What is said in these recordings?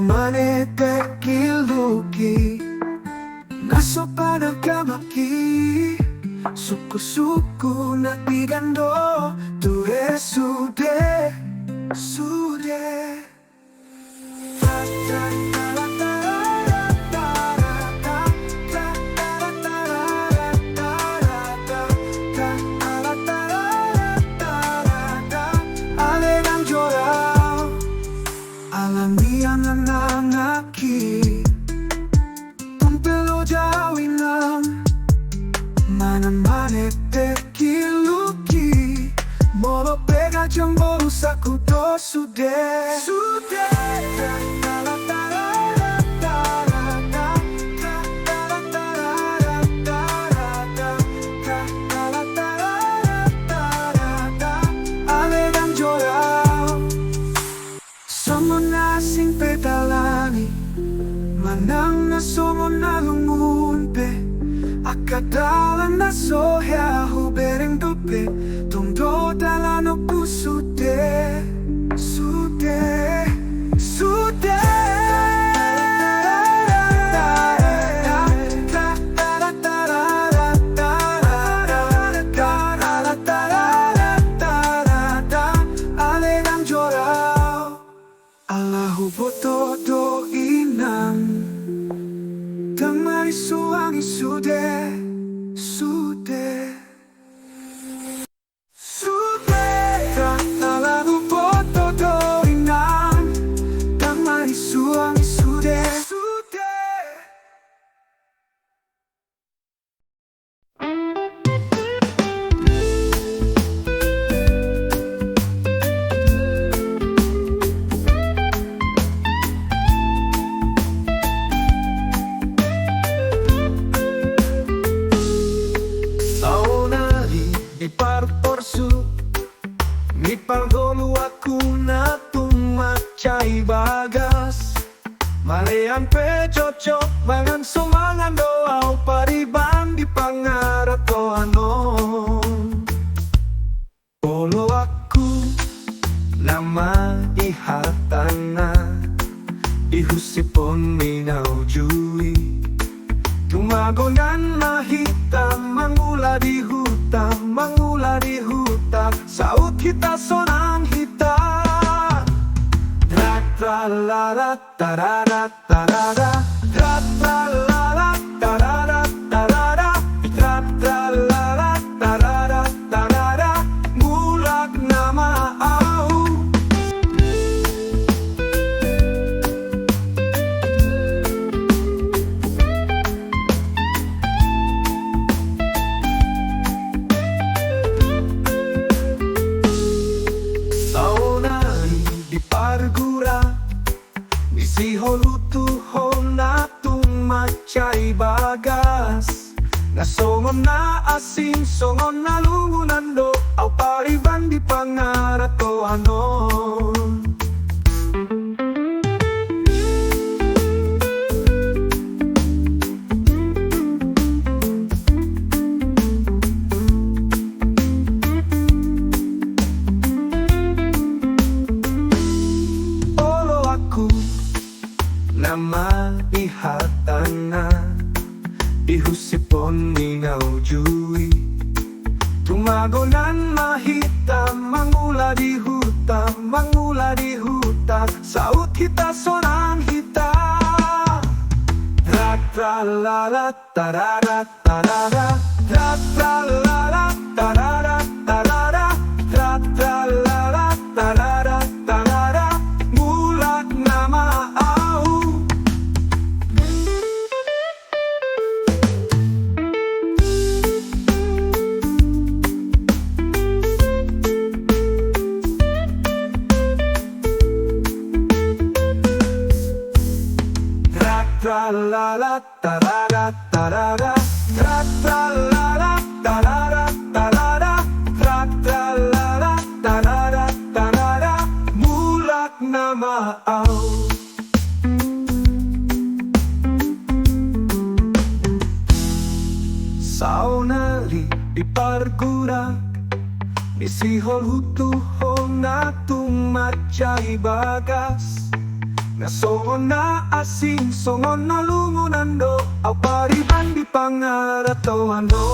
manete kiluki naso panagamaki suku-suku na tigando ture sude Alenang jorau alamian nananaki tumpelo jawinam manan manete kiluki molo pega jambolu sakuto sude Alenang jorau Somon asing pedalani manang na somon na lungunpe akadalan na sohya hubereng dope tungdo dalano pusude Alenang jorau Allahu boto do inang Damai suang sude Allahu boto do inang Damai suang sude Di parporsu mi pargolu aku na tumacai bagas malean pe cocok mangan somangan doau pariban di pangarap to anon polo aku nama ihatana ihusipon minau jui tumagonan mahita mangula di hutan saut kita sonang hita tra-tra-la-la tarara tarara tra-tra-la-la tarara tarara tra-tra-la-la tarara tarara mulak nama au Si holutu hona tumacai bagas na songon na asin songon na lungunan do au pariban di pangarat ko anon nama ihatana ihusipon minau jui tumagonan mahita mangula di hutan saut kita sonang hita tra-tra-la-la tarara tarara tra-tra-la-la tarara tarara tra-tra-la-la tarara tarara mulak nama tra-la-la tarara tarara tra-tra-la-la tarara tarara tra-tra-la-la tarara tarara mulak nama au saunali di pargura isi hol hutu hona tumacai bagas Nasongon na asing, songon na lumunando, au pariban di pangaratawano.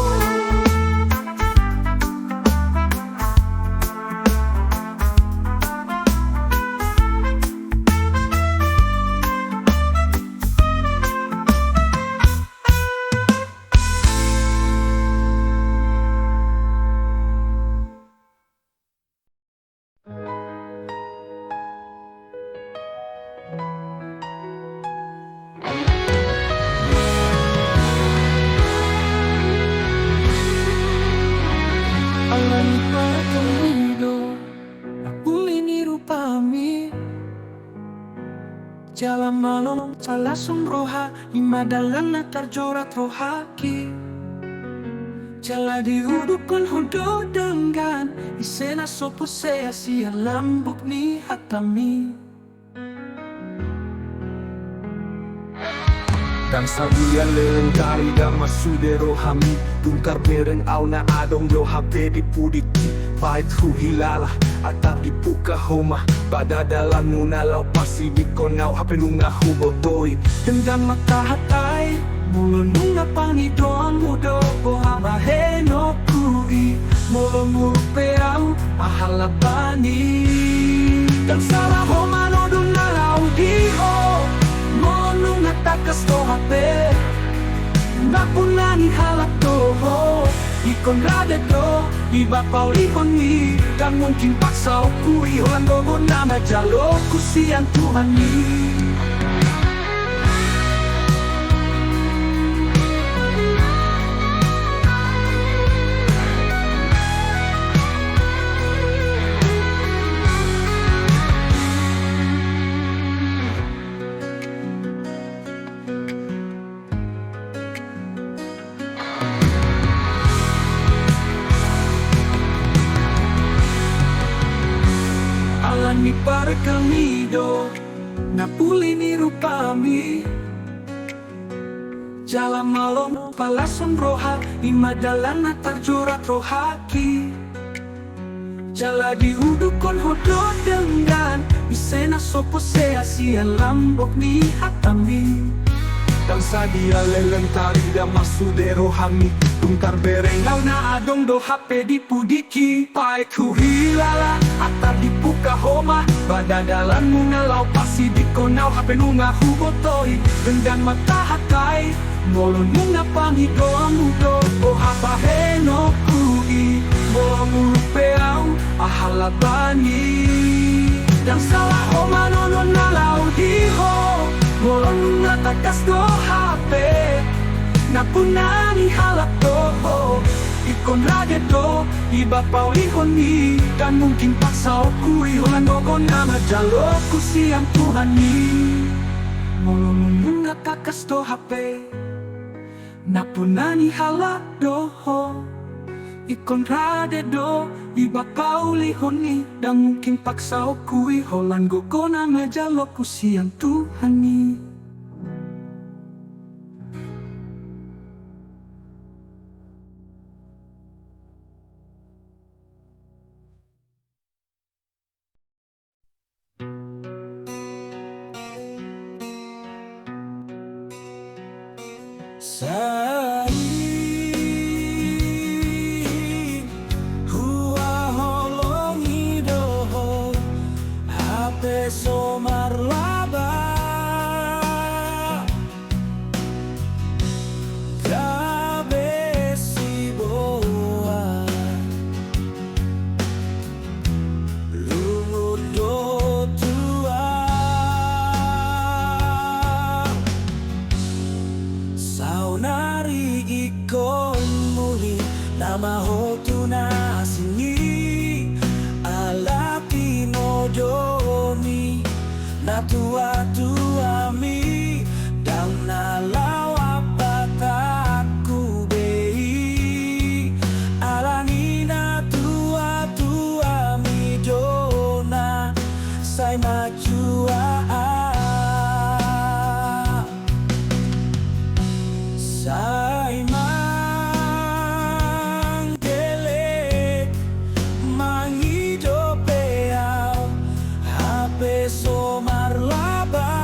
Alani para komido, napulini rupami. Jalan malam salah sumroha, imadalan na terjorat rohaki. Jala dihudupkan hudo dengan isena sopo saya sia lambuk ni hatami. Dan sabian leleng dari dan masude rohami, tungkar bereng au na adong lo hape di pudiki. Pahit hu hilalah atap di puka homa, pada dalam munalau pasi bikonau hape nunga hubotoi. Dengan mata hatai, mulu nunga pangidon mudo bohama heno kui. Mulu mulu peau ahalabani. Dan salah homa nodun nalau diho, mulu ngatakas to hape. Napunani halak toho, ikon rade do, iba pau lihon ni. Dan mungkin paksa kui, holang gogo nama jalo kusian Tuhan ni. Alani para kamido, napulini rupami. Jalan malam palason roha, imadalan na terjorat rohaki. Jala dihudukon hodo dengan isena sopo sea sia lambok ni hatami. Dan sadia leleng tari dan masude rohami, tungkar bereng Lau na adong do hape di pudiki. Pai ku hilala atar di puka homa, pada dalam mungalau pasi di konau hape nunga hubotoi. Dengan mata hatai, molo nunga pangi doa mudo, oh hapa heno kui. Molo mulu peau ahalabani. Dan salah homa nono nalau diho, molo nunga takas do hape. Napunani halak toho, ikon rade do, iba pau lihon ni. Dan mungkin paksa kui, holang gogo nama jalo kusian Tuhan ni. Molo nunga takas do hape. Napunani halak doho, ikon rade do, iba pau lihon ni. Dan mungkin paksa kui, holang gogo nama jalo kusian Tuhan ni. Sai hua holongi doho, hape somar laba. Gabe si boa, ludo tua. Saunari ikon muli, nama hotu na sini. Ala pinojoni, na tua tua mi. Dan na lawa pataku bei. Alani na tua tua mi jona, sai majua. Sai mangele mangido peau, hape somar laba.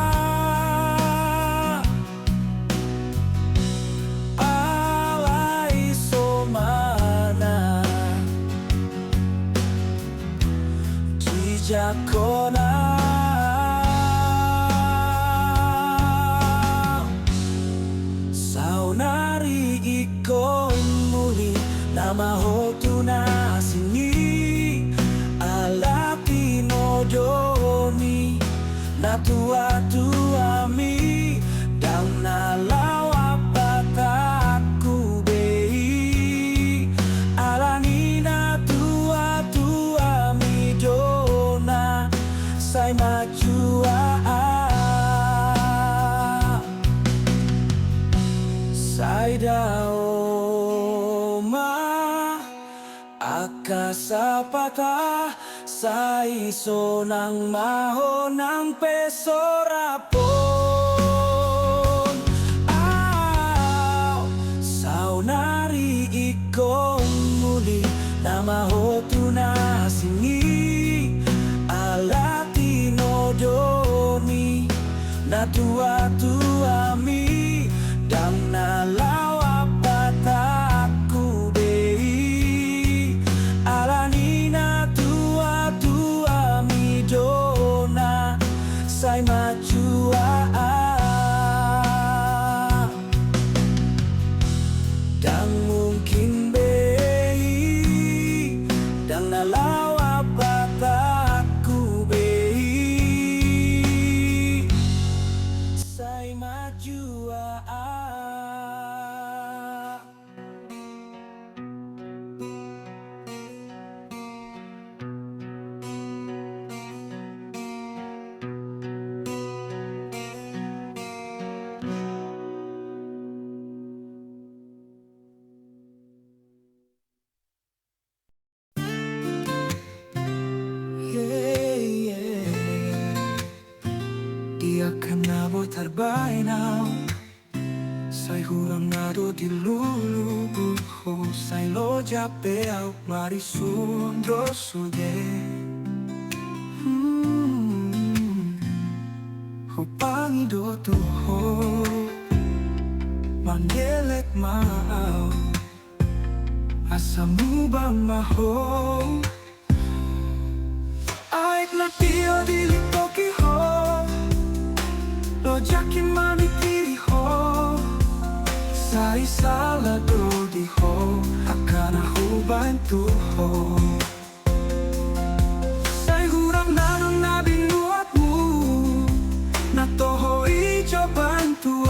na tua-tua mi dang nalawa pataku bei alani na tua-tua mi dona sai majua sai daoma akasapata sai sonang mahonang pesorapon sao nari ikong muli na mahotu na singi alatino doni na tua-tua mi dang nalawa pataku bei alani na tua-tua mi dona sai majua dang mungkin bei dang nalawa pataku bei sai majua Dia kena botar bainau sai hurang nado di lulu buho sai lo jape au mari sundro suge Hopangi do tuho mangelek mau asamu ba maho Aik na tio dili toki ho Lo jaki mami kiri ho Sai sala do di ho Akana hu bantu ho Sai hurang nano na binuatmu Na toho ijo bantu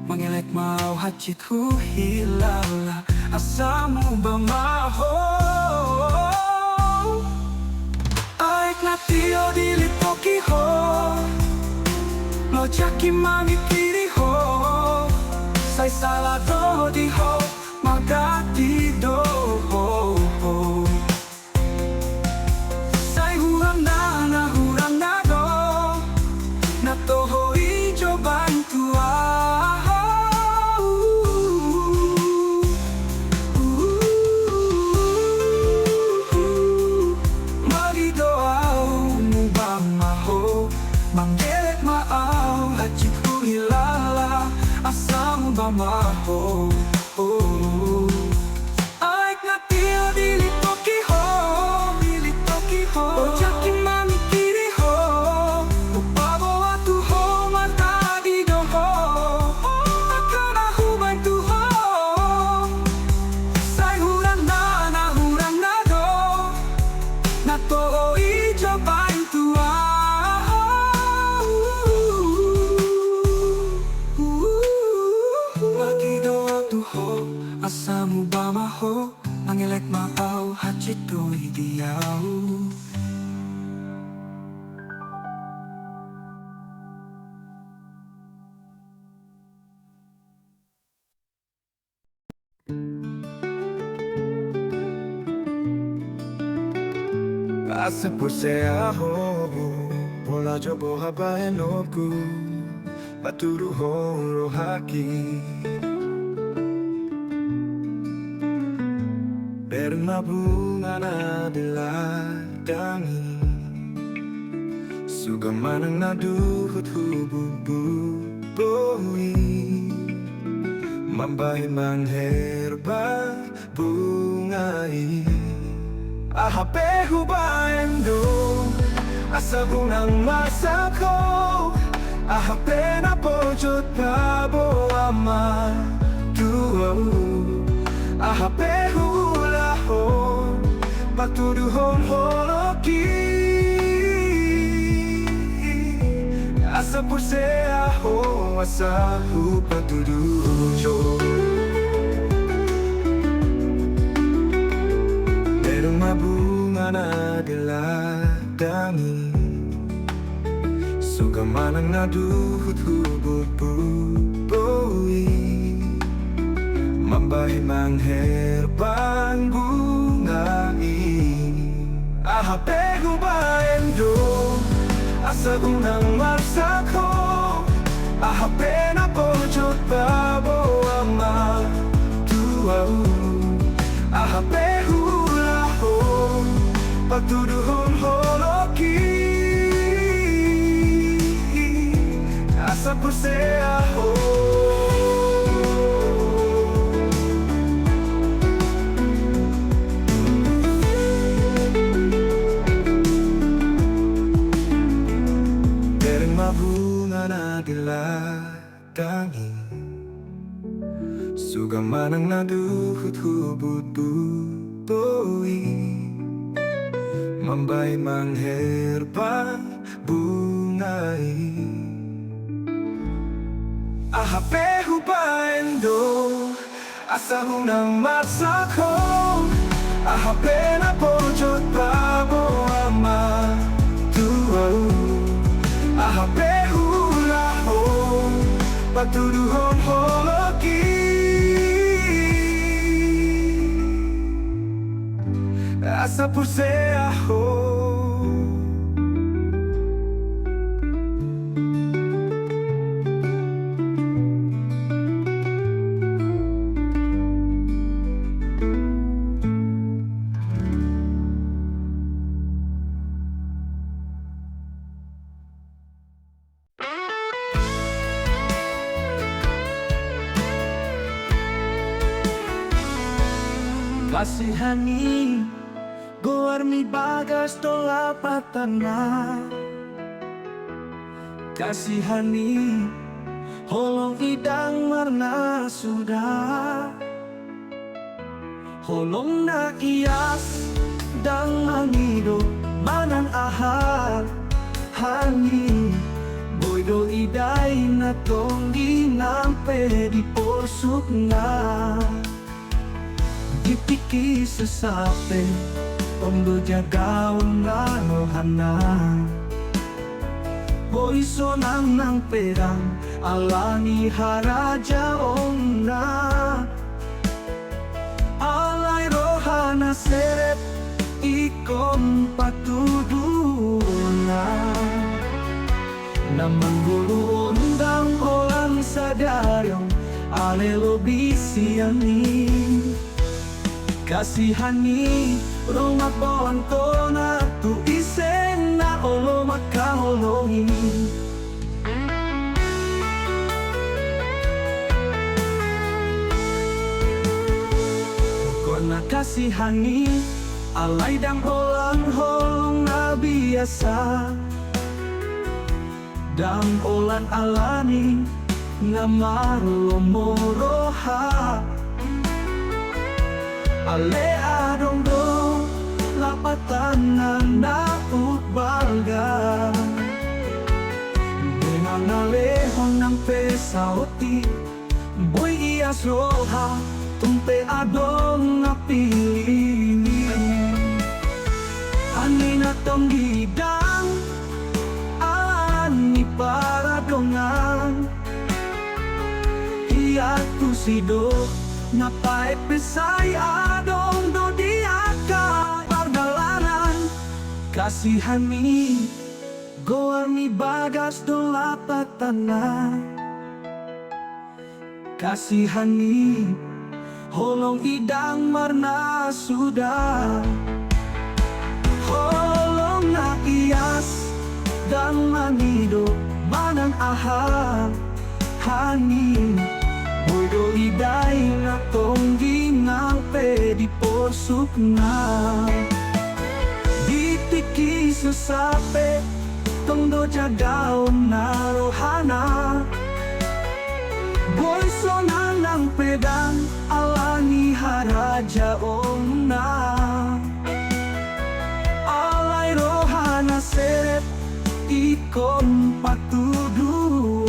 Mangelek mau hacit hu hilala asamu bamaho Aik na tio dili toki ho Lo jaki mami kiri ho Sai sala do di ho Magati do ho Sai hurang na do Na toho ijo bantu Manggelek maaw hacit hu hilala asamu bamaho Aik na tio dili toki ho O jaki mami kiri ho Upago atu ho matadi do ho Akana hu bantu ho Sai hurang na do Na to ijo bantu Asamu bamaho Mangelek maaw hacit do hidiyaw Asa por se aho Pola jobo haba enoku Maturu horo haki Perna bunga na diladangi Sugamanang naduhut hububu boi Mambahin mang herba bungai Ahape hubaendo asa bunang masako ahape na pojot babo ama tuau ahape hulahon patuduhon holoki asa pusea ho asa hu patudujo merong mabunga na diladangi sugamanang naduhut-hubut bubuwi mambahin mangherbang bungai ahape hubaendo asa unang marsako ahape na pojot babo ama tuau ahape hulahon patuduhon holoki asa pusea ho dereng mabunga na diladangi sugamanang naduhut-hubut bubuwi mambay mangherbang bungai ahape hubaendo asa hunang marsako ahape na pojot babo ama tuau ahape hulahon patuduhon holoki asa pusea ho kasihani goar mi bagas dolapatan na kasihani holong idang marna sudah holong na ias dang mangido manan ahal hani boydo iday na tong ginampe di posok na dipiki sesape tondo jagaon nganohana boy sonang nang perang alani haraja onna alay rohana serep ikom patuduna namang guru undang orang sadarong alelo bisiani kasihani rumah bonto na tu isen na olo makaholongi kona kasihani alay dang holang na biasa dang olan alani nga marlomoroha ale adong do lapatan na nautbalga dengan alehon ng pesauti boy iasroha tumpe adong napili ani na tong gidang ani paradongan iatu sido napai pesay adong do diaka pardalanan kasihani goar mi bagas do lapatan na kasihani holong idang marna sudah holong na ias dan manido manang ahal hani boydo iday na tong ginang pe di posok na ditiki susape tondo jagaon na rohana. Boy sonanang pedang alani haraja omna. Alay rohana seret ikon patuduna.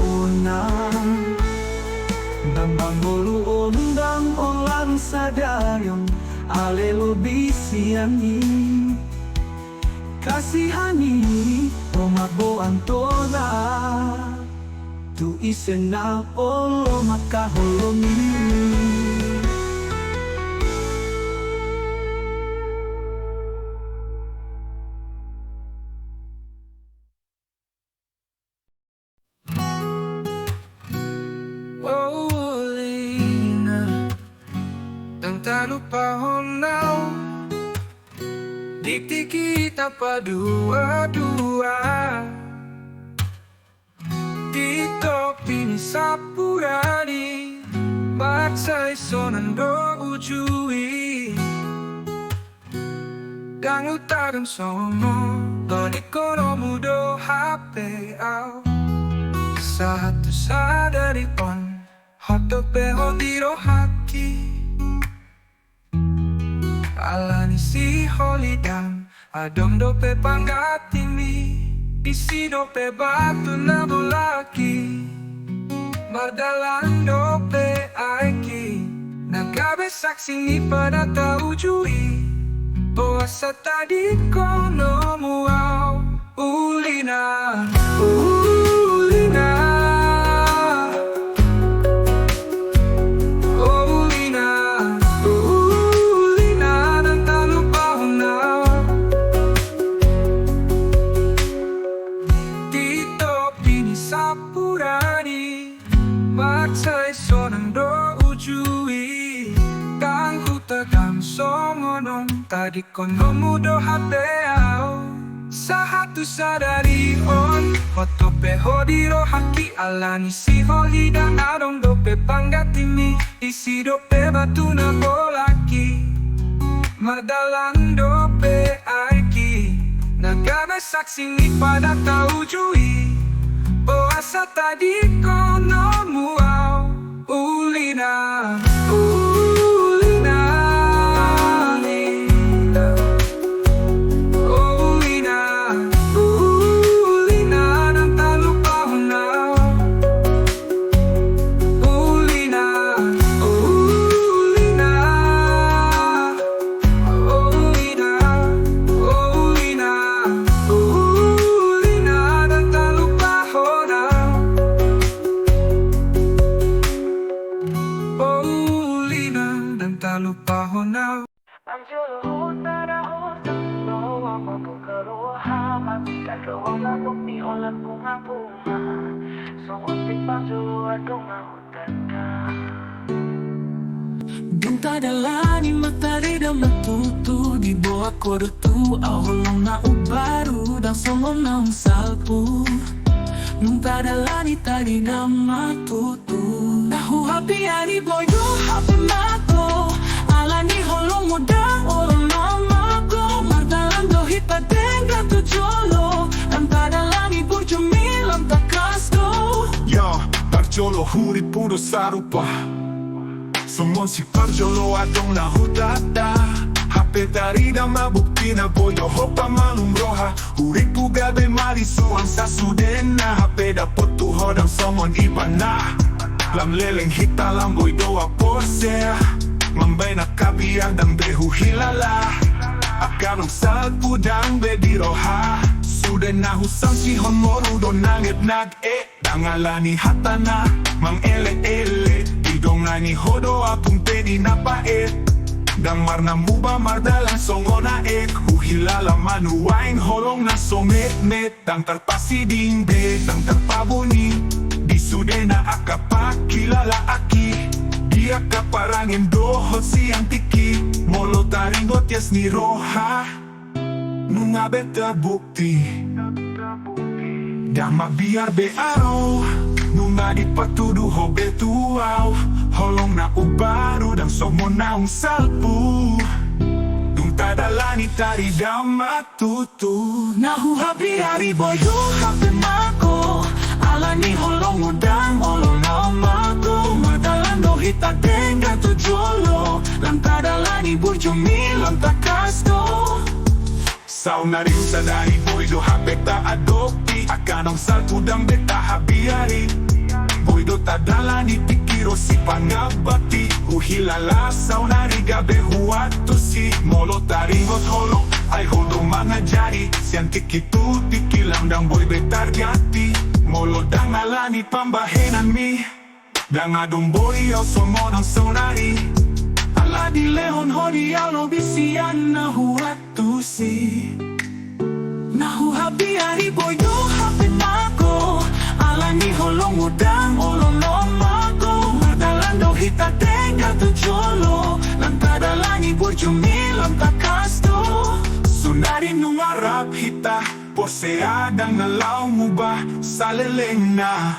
Nambangulu ondang olang sadaryon alelo bisiani. Kasihani romabo antona. Tu isena olo makaholomi. Oh, Lina, dan tak lupa honau. Dikti kita padua-dua. Di topi ni sapurani, baksai sonando ujui. Dan utagan sono, doni kono mudo hape au. Satu sadari on, hoto peho diro haki. Alani si holidang, adong dope panggatimi. Isi dope batu na bulaki. Madalang dope aiki. Nagabe saksi ni pada taujui. Puasa tadi kono muau. Ulina, ulina. Ulina, ulina. Dan tak lupa honau. Sapurani, maksai sonando ujui. Kang hutagang songonon, tadi kono mudo hapeau. Sahatu sadari on, foto peho diro haki. Alani si holidang adong dope panggatimi. Isi dope batu na bolaki. Madalang dope aiki. Nagabe saksi ni pada taujui. Puasa tadi kono muau. Ulina, ulina, ulina. Ulina, ulina. Dan tak lupa honau. Ulina, ulina. Ulina, ulina. Ulina, dan tak lupa honau. Ulina, dan tak lupa honau. Dunta dalani matari dan matutu. Di bawah kode tu awalong na ubaru. Dan songong na salpu. Dunta dalani tadi na matutu. Nahu hapi ani boy do hapi mato. Alani holong muda olong namago. Mardalan do hipatenga tu jolo. Dunta dalani burjumilam takasto. Yo, parjolo huri puro sarupa. Somon si parjolo adong na hudata. Hape darida mabukti na boyo hopa malum roha. Huri pugabe marisuan sa sudena. Hape dapot tu hodang somon ibana. Lam leleng hita lam boy doa porsea. Mambay na kabiang dang behu hilala. Akanong salpu dang be di roha. Suden na husang si homoru do nangit nag-e. Dangalani hatana, mang ele-ele. Idong na ni hodo apung pedi na paet. Dang marna muba mardalan songo na ek. Huhilala manuwain holong na somet-met. Dang tarpasiding be, dang tarpabuni. Di sude na akapakilala aki. Di akaparangin dohot siyang tiki. Molo taringot yes ni roha. Nunga be terbukti. Dang mabiar be araw. Nunga di patudu ho be tuaw. Holong na ubaru dang somo na salpu. Dung Madadalani tari matutu. Nahuhabiari boyo hape mako Alani holong udang olong namaku Madalando hita denga tu jolo Lantadalani burjumi lantakasto Sauna rin sa dari boy do hapeta adopti Akanong salpudang beta habiari Boy do tadalani tikiro si pangabati Uhilala sauna rigabe huwatu si Molo taringot holo ay hodo mga jari Siyan tikitu tikilang boy betargati Molo dangalani pambahenan mi Dangadong boy o somonong sonari Ala di leon hodi alo bisian na huwatu si Nahuhabiari boyo hape mako Alani holong udang olong namaku Madalando hita denga tu jolo Lantadalani burjumi lantakasto Sunari nung arap hita Poseadang nalaw mo ba sa leleng na